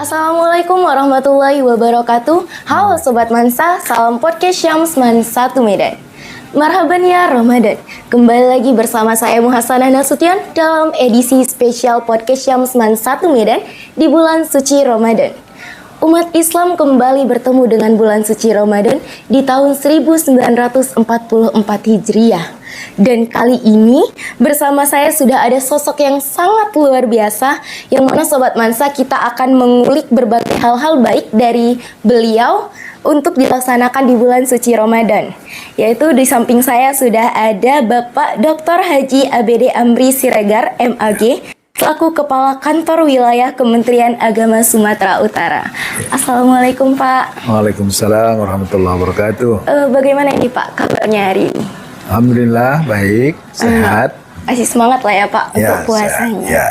Assalamualaikum warahmatullahi wabarakatuh. Halo Sobat Mansa, salam podcast Syams Mansa Medan. Marhaban ya Ramadan. Kembali lagi bersama saya Muhasanah Nasution dalam edisi spesial podcast Syams Mansa Medan di bulan suci Ramadan. Umat Islam kembali bertemu dengan bulan suci Ramadan di tahun 1944 Hijriah. Dan kali ini bersama saya sudah ada sosok yang sangat luar biasa, yang mana Sobat Mansa kita akan mengulik berbagai hal-hal baik dari beliau untuk dilaksanakan di bulan suci Ramadan. Yaitu di samping saya sudah ada Bapak Dr. Haji ABD Amri Siregar, MAG, selaku Kepala Kantor Wilayah Kementerian Agama Sumatera Utara. Assalamualaikum Pak. Waalaikumsalam warahmatullahi wabarakatuh. Bagaimana ini Pak kabarnya hari ini? Alhamdulillah baik, sehat. Masih semangat lah ya Pak untuk puasanya. Ya.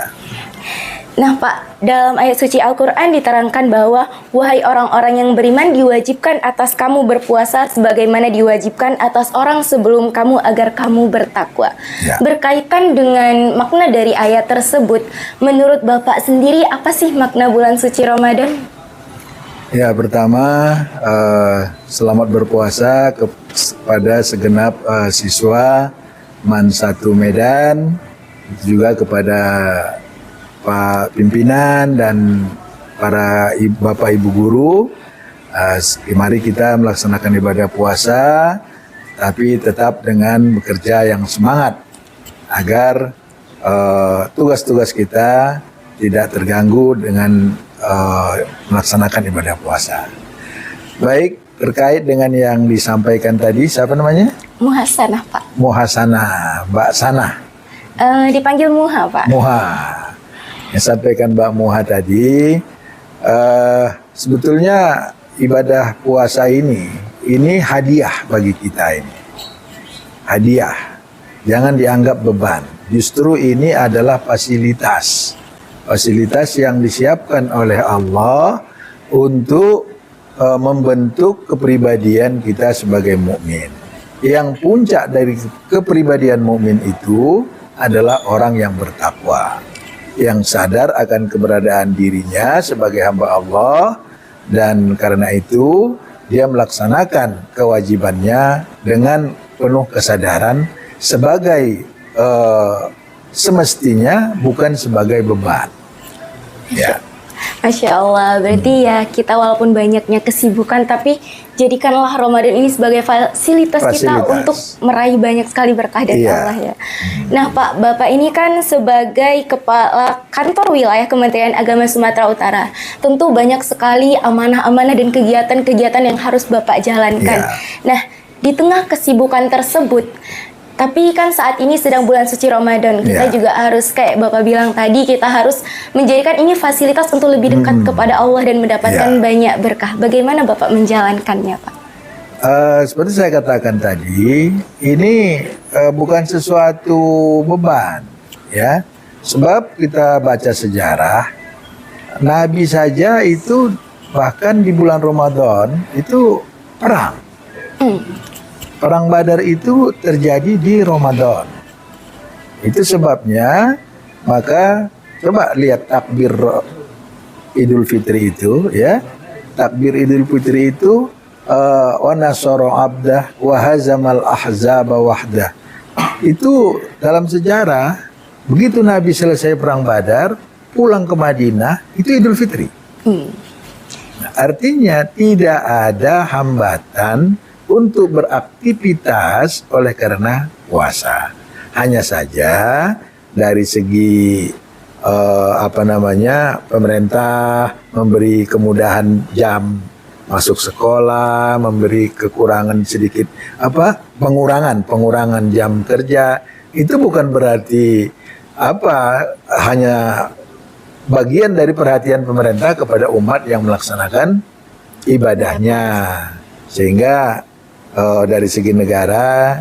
Nah Pak, dalam ayat suci Al-Quran diterangkan bahwa wahai orang-orang yang beriman, diwajibkan atas kamu berpuasa sebagaimana diwajibkan atas orang sebelum kamu agar kamu bertakwa. Ya. Berkaitan dengan makna dari ayat tersebut, menurut Bapak sendiri apa sih makna bulan suci Ramadan? Ya, pertama selamat berpuasa kepada segenap siswa MAN 1 Medan, juga kepada Pak Pimpinan dan para Bapak Ibu Guru. Mari kita melaksanakan ibadah puasa, tapi tetap dengan bekerja yang semangat agar tugas-tugas kita tidak terganggu dengan melaksanakan ibadah puasa. Baik, terkait dengan yang disampaikan tadi, siapa namanya? Muhasanah Pak. Muhasanah, Mbak Sanah. Dipanggil Muha Pak. Muha. Yang sampaikan Mbak Muha tadi, sebetulnya ibadah puasa ini hadiah bagi kita ini. Hadiah, jangan dianggap beban. Justru ini adalah fasilitas yang disiapkan oleh Allah untuk membentuk kepribadian kita sebagai mukmin. Yang puncak dari kepribadian mukmin itu adalah orang yang bertakwa, yang sadar akan keberadaan dirinya sebagai hamba Allah, dan karena itu dia melaksanakan kewajibannya dengan penuh kesadaran sebagai semestinya, bukan sebagai beban. Ya. Masya Allah, berarti ya kita walaupun banyaknya kesibukan, tapi jadikanlah Ramadan ini sebagai fasilitas kita untuk meraih banyak sekali berkah dari Allah ya. Nah Pak, Bapak ini kan sebagai Kepala Kantor Wilayah Kementerian Agama Sumatera Utara, tentu banyak sekali amanah-amanah dan kegiatan-kegiatan yang harus Bapak jalankan. Nah, di tengah kesibukan tersebut, tapi kan saat ini sedang bulan suci Ramadan, kita juga harus kayak Bapak bilang tadi, kita harus menjadikan ini fasilitas untuk lebih dekat kepada Allah dan mendapatkan banyak berkah. Bagaimana Bapak menjalankannya Pak? Seperti saya katakan tadi, ini bukan sesuatu beban, ya. Sebab kita baca sejarah, Nabi saja itu bahkan di bulan Ramadan itu perang. Perang Badar itu terjadi di Ramadan. Itu sebabnya, maka coba lihat takbir Idul Fitri itu, ya. Takbir Idul Fitri itu wa nasara abdah wa hazamal ahzaba wahdah. Itu dalam sejarah, begitu Nabi selesai perang Badar, pulang ke Madinah, itu Idul Fitri. Nah, artinya tidak ada hambatan untuk beraktivitas oleh karena puasa. Hanya saja dari segi pemerintah memberi kemudahan jam masuk sekolah, memberi kekurangan sedikit pengurangan jam kerja. Itu bukan berarti hanya bagian dari perhatian pemerintah kepada umat yang melaksanakan ibadahnya. Sehingga dari segi negara,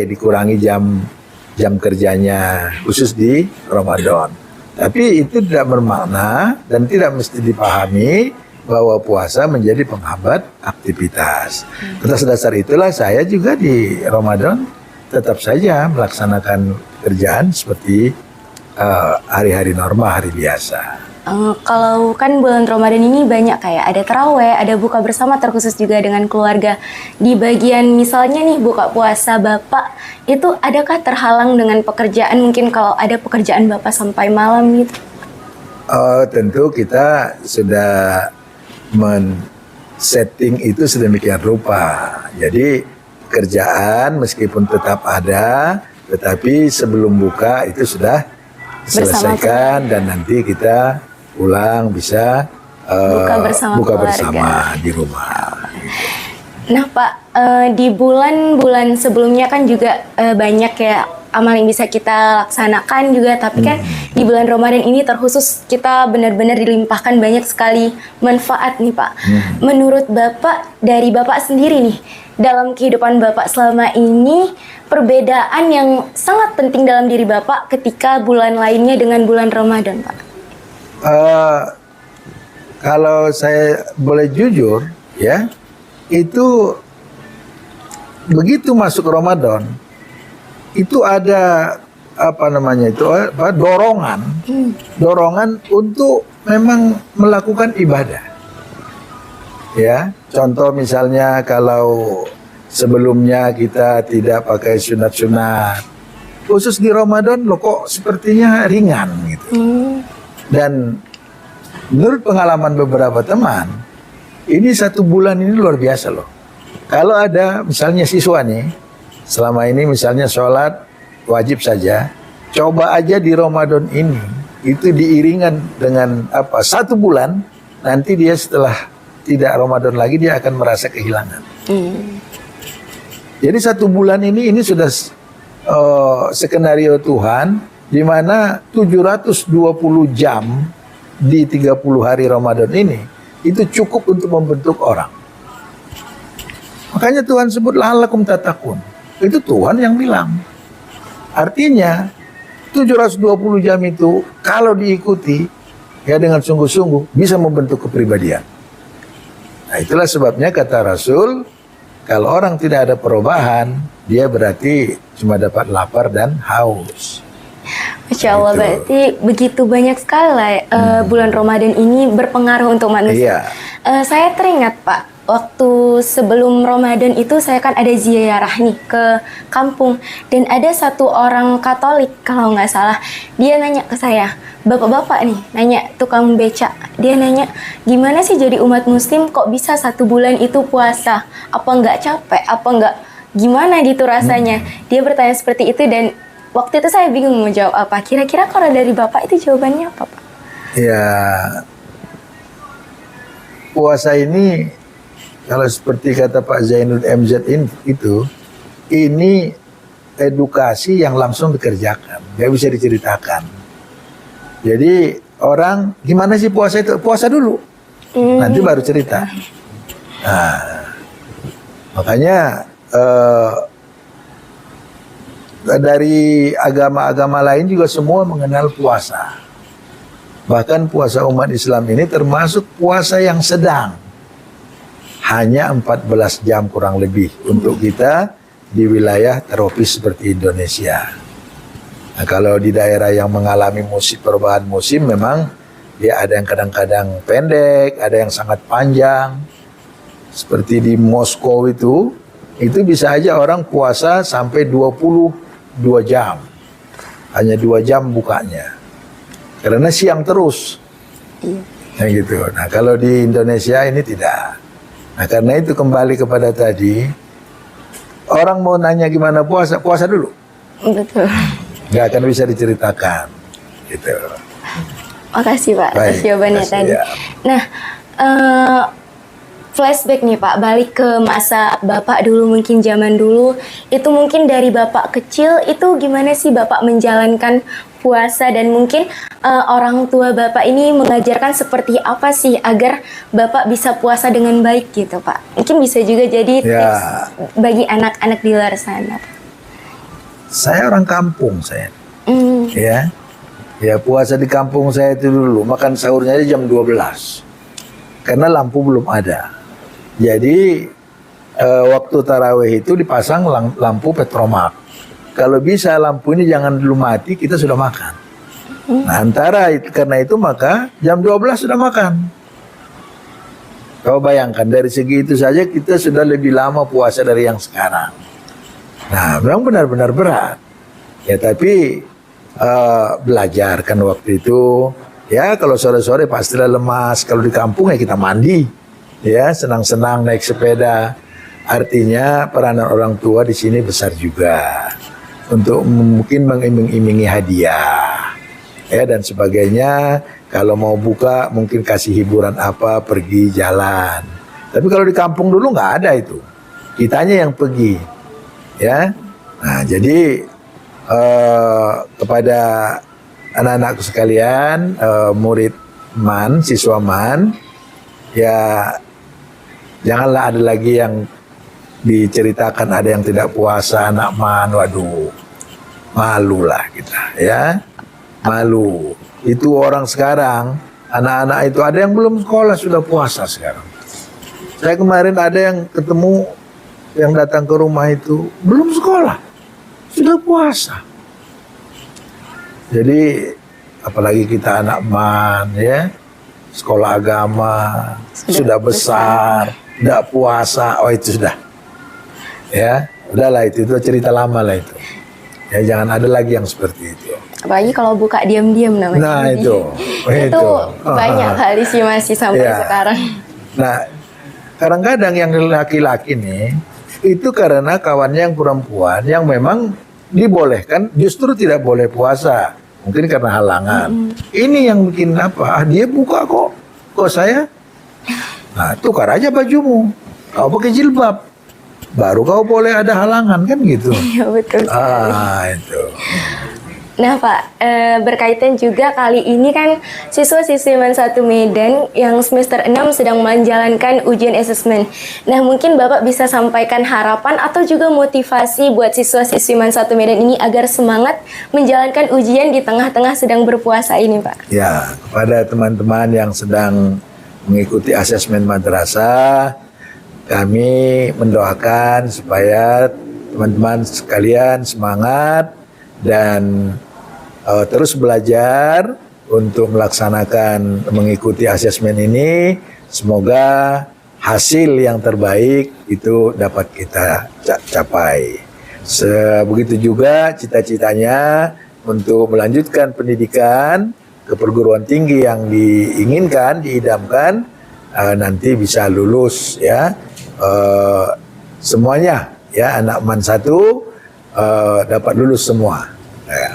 dikurangi jam kerjanya khusus di Ramadan. Tapi itu tidak bermakna dan tidak mesti dipahami bahwa puasa menjadi penghambat aktivitas. Atas dasar itulah saya juga di Ramadan tetap saja melaksanakan kerjaan seperti hari-hari normal, hari biasa. Kalau kan bulan Ramadan ini banyak kayak ada taraweh, ada buka bersama terkhusus juga dengan keluarga. Di bagian misalnya nih buka puasa Bapak, itu adakah terhalang dengan pekerjaan, mungkin kalau ada pekerjaan Bapak sampai malam gitu? Tentu kita sudah men-setting itu sedemikian rupa. Jadi kerjaan meskipun tetap ada, tetapi sebelum buka itu sudah selesaikan dan nanti kita pulang bisa buka bersama di rumah. Nah Pak, di bulan-bulan sebelumnya kan juga banyak ya amal yang bisa kita laksanakan juga, tapi kan di bulan Ramadan ini terkhusus kita benar-benar dilimpahkan banyak sekali manfaat nih Pak. Menurut Bapak, dari Bapak sendiri nih, dalam kehidupan Bapak selama ini, perbedaan yang sangat penting dalam diri Bapak ketika bulan lainnya dengan bulan Ramadan Pak? Kalau saya boleh jujur ya, itu begitu masuk Ramadan itu ada dorongan untuk memang melakukan ibadah. Ya, contoh misalnya kalau sebelumnya kita tidak pakai sunat-sunat, khusus di Ramadan loh kok sepertinya ringan gitu. Dan menurut pengalaman beberapa teman, ini 1 bulan ini luar biasa loh. Kalau ada misalnya siswa nih, selama ini misalnya sholat wajib saja, coba aja di Ramadan ini, itu diiringan dengan 1 bulan, nanti dia setelah tidak Ramadan lagi dia akan merasa kehilangan. Jadi 1 bulan ini sudah skenario Tuhan, di mana 720 jam di 30 hari Ramadan ini itu cukup untuk membentuk orang. Makanya Tuhan sebut la'allakum tattaqun. Itu Tuhan yang bilang. Artinya 720 jam itu kalau diikuti ya dengan sungguh-sungguh bisa membentuk kepribadian. Nah, itulah sebabnya kata Rasul, kalau orang tidak ada perubahan, dia berarti cuma dapat lapar dan haus. Masya Allah, berarti begitu banyak sekali lah bulan Ramadan ini berpengaruh untuk manusia. Saya teringat Pak, waktu sebelum Ramadan itu saya kan ada ziarah nih ke kampung, dan ada satu orang Katolik kalau nggak salah, dia nanya ke saya, bapak-bapak nih, nanya tukang beca, dia nanya gimana sih jadi umat muslim kok bisa 1 bulan itu puasa, apa nggak capek, apa nggak gimana gitu rasanya. Dia bertanya seperti itu, dan waktu itu saya bingung mau jawab apa. Kira-kira kalau dari Bapak itu jawabannya apa Pak? Ya, puasa ini kalau seperti kata Pak Zainud MZ itu, ini edukasi yang langsung dikerjakan, nggak bisa diceritakan. Jadi orang gimana sih puasa itu? Puasa dulu, nanti baru cerita. Nah, makanya dari agama-agama lain juga semua mengenal puasa. Bahkan puasa umat Islam ini termasuk puasa yang sedang. Hanya 14 jam kurang lebih untuk kita di wilayah tropis seperti Indonesia. Nah, kalau di daerah yang mengalami perubahan musim, memang dia ada yang kadang-kadang pendek, ada yang sangat panjang. Seperti di Moskow itu bisa aja orang puasa sampai 22 jam. Hanya 2 jam bukanya. Karena siang terus. Nah, gitu. Nah, kalau di Indonesia ini tidak. Nah, karena itu kembali kepada tadi, orang mau nanya gimana puasa, puasa dulu. Betul. Nggak akan bisa diceritakan. Gitu. Makasih Pak atas jawabannya tadi. Ya. Nah, flashback nih Pak, balik ke masa Bapak dulu, mungkin zaman dulu, itu mungkin dari Bapak kecil itu gimana sih Bapak menjalankan puasa, dan mungkin orang tua Bapak ini mengajarkan seperti apa sih agar Bapak bisa puasa dengan baik gitu Pak? Mungkin bisa juga jadi tips bagi anak-anak di luar sana. Saya orang kampung saya. Ya puasa di kampung saya itu dulu, makan sahurnya aja jam 12. Karena lampu belum ada. Jadi waktu tarawih itu dipasang lampu petromak. Kalau bisa lampu ini jangan dulu mati, kita sudah makan. Nah, karena itu maka jam 12 sudah makan. Kau bayangkan dari segi itu saja kita sudah lebih lama puasa dari yang sekarang. Nah, memang benar-benar berat. Ya tapi belajar kan waktu itu. Ya kalau sore-sore pastilah lemas. Kalau di kampung ya kita mandi. Ya senang-senang naik sepeda. Artinya peranan orang tua di sini besar juga. Untuk mungkin mengiming-imingi hadiah. Ya dan sebagainya. Kalau mau buka mungkin kasih hiburan apa, pergi jalan. Tapi kalau di kampung dulu nggak ada itu. Kitanya yang pergi. Ya. Nah, jadi kepada anak-anakku sekalian, murid man, siswa man, ya janganlah ada lagi yang diceritakan ada yang tidak puasa, anak man, waduh. Malulah kita, ya. Malu. Itu orang sekarang, anak-anak itu ada yang belum sekolah sudah puasa sekarang. Saya kemarin ada yang ketemu, yang datang ke rumah itu belum sekolah, sudah puasa. Jadi apalagi kita anak man, ya, sekolah agama, sudah besar, tidak puasa, oh itu sudah. Ya, udahlah itu cerita lama lah itu. Ya jangan ada lagi yang seperti itu. Apalagi kalau buka diam-diam namanya. Nah itu banyak kali sih masih sampai sekarang. Nah kadang-kadang yang laki-laki nih itu karena kawannya yang perempuan yang memang dibolehkan justru tidak boleh puasa, mungkin karena halangan. Ini yang bikin apa? Dia buka kok saya. Nah tukar aja bajumu, kau pakai jilbab, baru kau boleh ada halangan kan gitu. Iya betul. Itu. Nah Pak, berkaitan juga kali ini kan siswa-siswi MAN 1 Medan yang semester 6 sedang menjalankan ujian asesmen. Nah mungkin Bapak bisa sampaikan harapan atau juga motivasi buat siswa-siswi MAN 1 Medan ini agar semangat menjalankan ujian di tengah-tengah sedang berpuasa ini Pak. Ya, kepada teman-teman yang sedang mengikuti asesmen madrasah, kami mendoakan supaya teman-teman sekalian semangat dan terus belajar untuk melaksanakan mengikuti asesmen ini. Semoga hasil yang terbaik itu dapat kita capai. Begitu juga cita-citanya untuk melanjutkan pendidikan ke perguruan tinggi yang diinginkan, diidamkan, nanti bisa lulus ya. Semuanya ya anak MAN 1 dapat lulus semua. Ya.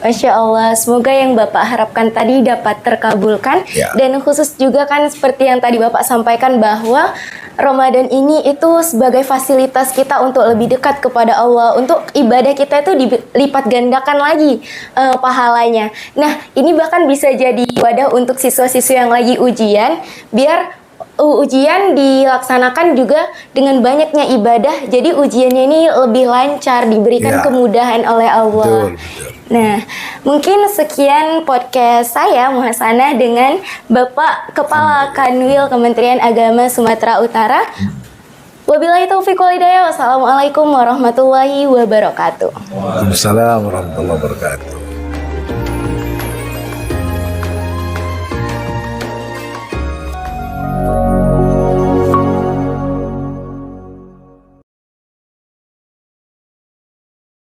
Masya Allah, semoga yang Bapak harapkan tadi dapat terkabulkan. Ya. Dan khusus juga kan seperti yang tadi Bapak sampaikan bahwa Ramadan ini itu sebagai fasilitas kita untuk lebih dekat kepada Allah, untuk ibadah kita itu dilipat gandakan lagi pahalanya. Nah ini bahkan bisa jadi wadah untuk siswa-siswa yang lagi ujian, biar ujian dilaksanakan juga dengan banyaknya ibadah, jadi ujiannya ini lebih lancar, diberikan kemudahan oleh Allah. Betul. Nah, mungkin sekian podcast saya Muhasanah dengan Bapak Kepala Kanwil Kementerian Agama Sumatera Utara. Wabillahi taufiq wal hidayah. Wassalamualaikum warahmatullahi wabarakatuh. Waalaikumsalam warahmatullahi wabarakatuh.